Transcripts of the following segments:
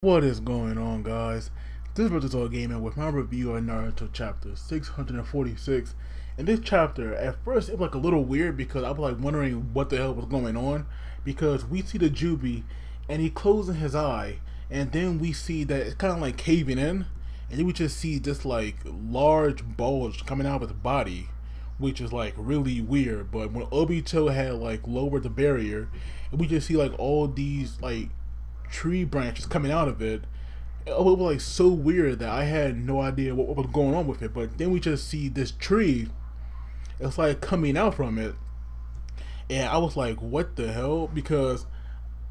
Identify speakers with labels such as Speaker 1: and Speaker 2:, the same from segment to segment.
Speaker 1: What is going on, guys? This is Virtual Gaming with my review of Naruto chapter 646. In this chapter, at first it was like a little weird because I was like wondering what the hell was going on, because we see the Jubilee and he closing his eye, and then we see that it's kind of like caving in, and then we just see this like large bulge coming out of his body, which is like really weird. But when Obito had like lowered the barrier, and we just see like all these like tree branches coming out of it. It was like so weird that I had no idea what was going on with it. But then we just see this tree. It's like coming out from it, and I was like, "What the hell?" Because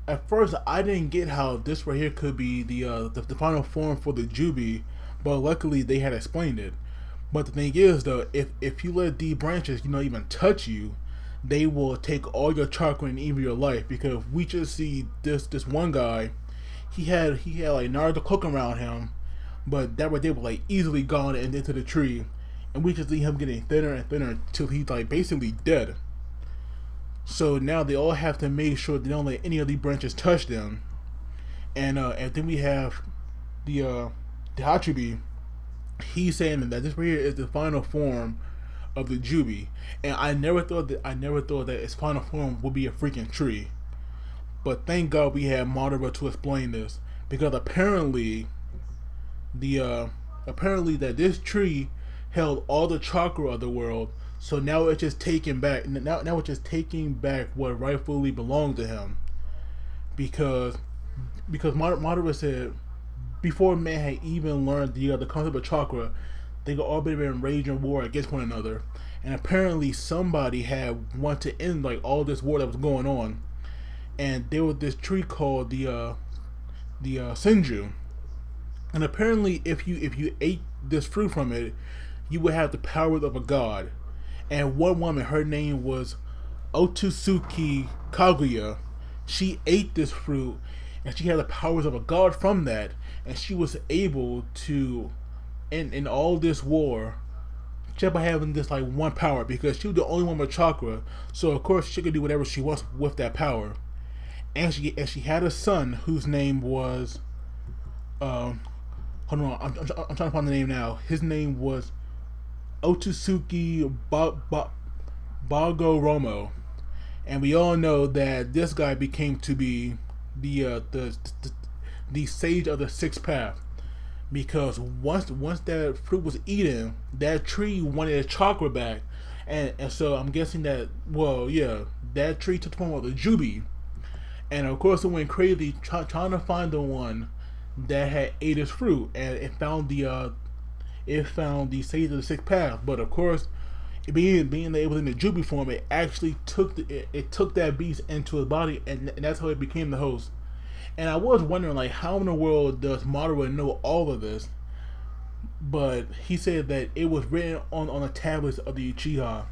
Speaker 1: at first I didn't get how this right here could be the final form for the Jubilee, but luckily they had explained it. But the thing is, though, if you let these branches, even touch you, they will take all your chakra and even your life. Because we just see this one guy, he had like Naruto cloak around him, but that way they were like easily gone and into the tree, and we just see him getting thinner and thinner till he's like basically dead. So now they all have to make sure they don't let any of these branches touch them, and then we have the Hatchery. He's saying that this right here is the final form of the Jubilee, and I never thought that its final form would be a freaking tree. But thank God we had Madara to explain this, because apparently that this tree held all the chakra of the world. So now it's just taking back. Now it's just taking back what rightfully belonged to him, because Madara said before man had even learned the concept of chakra, they had already been raging war against one another, and apparently somebody had wanted to end like all this war that was going on, and there was this tree called the Senju, and apparently if you ate this fruit from it, you would have the powers of a god. And one woman, her name was Otsutsuki Kaguya, she ate this fruit, and she had the powers of a god from that, and she was able to in all this war just by having this like one power, because she was the only one with chakra. So of course she could do whatever she wants with that power. And she had a son whose name was hold on, I'm trying to find the name now. His name was Otsutsuki Bago Romo, and we all know that this guy became to be the sage of the sixth path, because once that fruit was eaten, that tree wanted its chakra back, and so I'm guessing that, well, yeah, that tree took the form of the Jubilee, and of course it went crazy trying to find the one that had ate its fruit, and it found the sage of the sixth path. But of course, being that it was in the Jubilee form, it actually took that beast into his body, and that's how it became the host. And I was wondering, like, how in the world does Madara know all of this? But he said that it was written on the tablets of the Uchiha.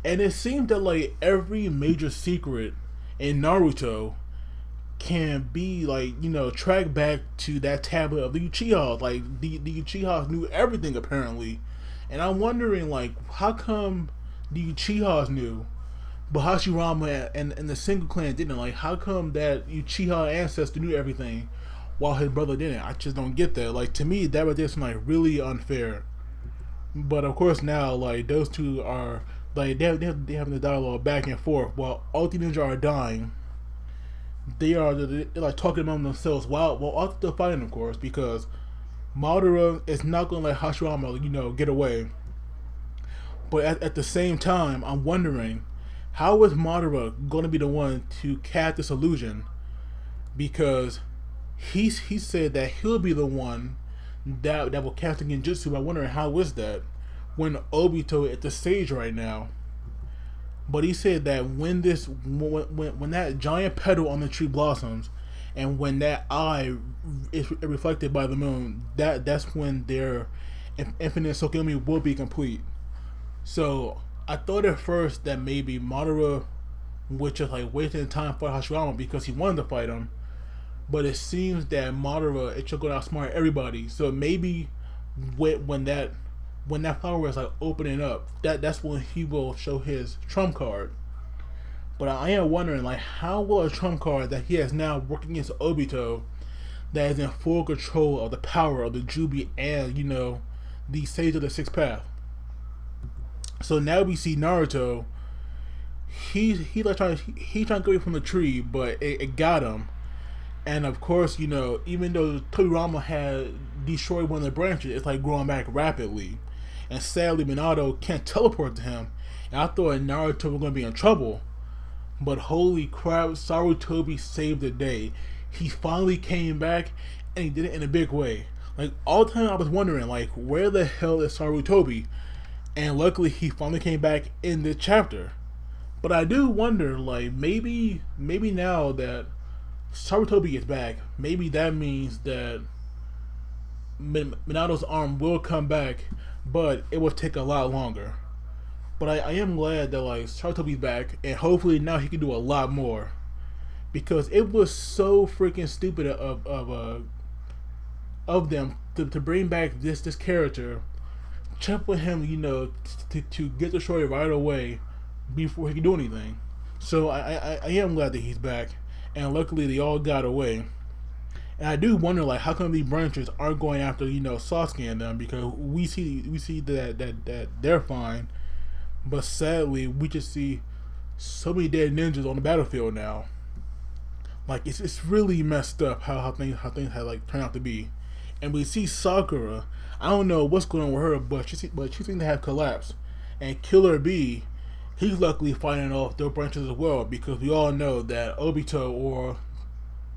Speaker 1: And it seems that like every major secret in Naruto can be like, tracked back to that tablet of the Uchiha. Like the Uchihas knew everything apparently. And I'm wondering, like, how come the Uchihas knew, but Hashirama and the single clan didn't? Like, how come that Uchiha ancestor knew everything while his brother didn't? I just don't get that. Like, to me, that was just like really unfair. But of course now, like, those two are like they having the dialogue back and forth while all the ninja are dying. They're like talking among themselves while all still fighting, of course, because Madara is not gonna let Hashirama, get away. But at the same time, I'm wondering, how is Madara going to be the one to cast this illusion? Because he said that he'll be the one that will cast the genjutsu. I'm wondering, how is that when Obito is the sage right now? But he said that when that giant petal on the tree blossoms, and when that eye is reflected by the moon, that's when their infinite Sokomi will be complete. So I thought at first that maybe Madara was just like wasting time for Hashirama because he wanted to fight him, but it seems that Madara is just going to outsmart everybody. So maybe when that flower is like opening up, that's when he will show his trump card. But I am wondering, like, how will a trump card that he has now working against Obito that is in full control of the power of the Jubilee and the Sage of the Sixth Path. So now we see Naruto. He trying to get away from the tree, but it got him. And of course, even though Toriyama had destroyed one of the branches, it's like growing back rapidly. And sadly, Minato can't teleport to him. And I thought Naruto was going to be in trouble. But holy crap, Sarutobi saved the day. He finally came back, and he did it in a big way. Like, all the time I was wondering, like, where the hell is Sarutobi? And luckily, he finally came back in this chapter. But I do wonder, like, maybe now that Sarutobi is back, maybe that means that Minato's arm will come back, but it will take a lot longer. But I am glad that like Sarutobi's back, and hopefully now he can do a lot more, because it was so freaking stupid of them to bring back this character, check with him, to get the story right away before he can do anything. So I am glad that he's back, and luckily they all got away. And I do wonder, like, how come these branches aren't going after Sasuke and them, because we see that they're fine, but sadly we just see so many dead ninjas on the battlefield now. Like, it's really messed up how things have like turned out to be. And we see Sakura. I don't know what's going on with her, but she seems to have collapsed. And Killer B, he's luckily fighting off their branches as well, because we all know that Obito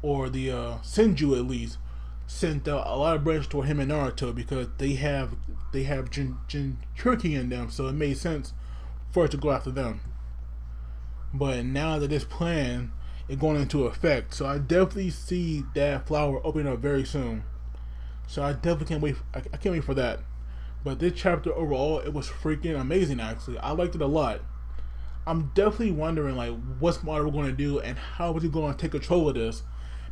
Speaker 1: or the Senju at least sent out a lot of branches toward him and Naruto, because they have Jinchuriki in them, so it made sense for it to go after them. But now that this plan is going into effect, so I definitely see that flower opening up very soon. So I definitely can't wait. I can't wait for that. But this chapter overall, it was freaking amazing. Actually, I liked it a lot. I'm definitely wondering like what's Madara going to do and how is he going to take control of this,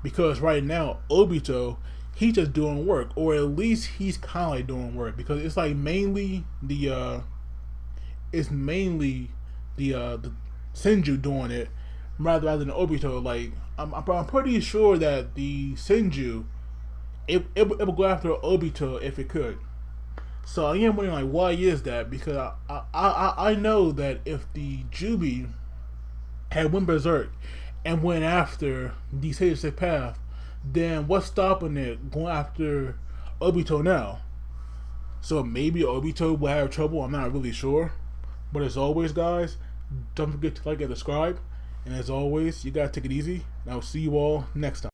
Speaker 1: because right now Obito, he's just doing work, or at least he's kind of like doing work, because it's like mainly the Senju doing it rather than Obito. Like I'm pretty sure that the Senju it will go after Obito if it could. So I am wondering like why is that, because I know that if the Jubilee had went berserk and went after the Sage Path, then what's stopping it going after Obito now? So maybe Obito will have trouble, I'm not really sure. But as always guys, don't forget to like and subscribe, and as always, you gotta take it easy, and I'll see you all next time.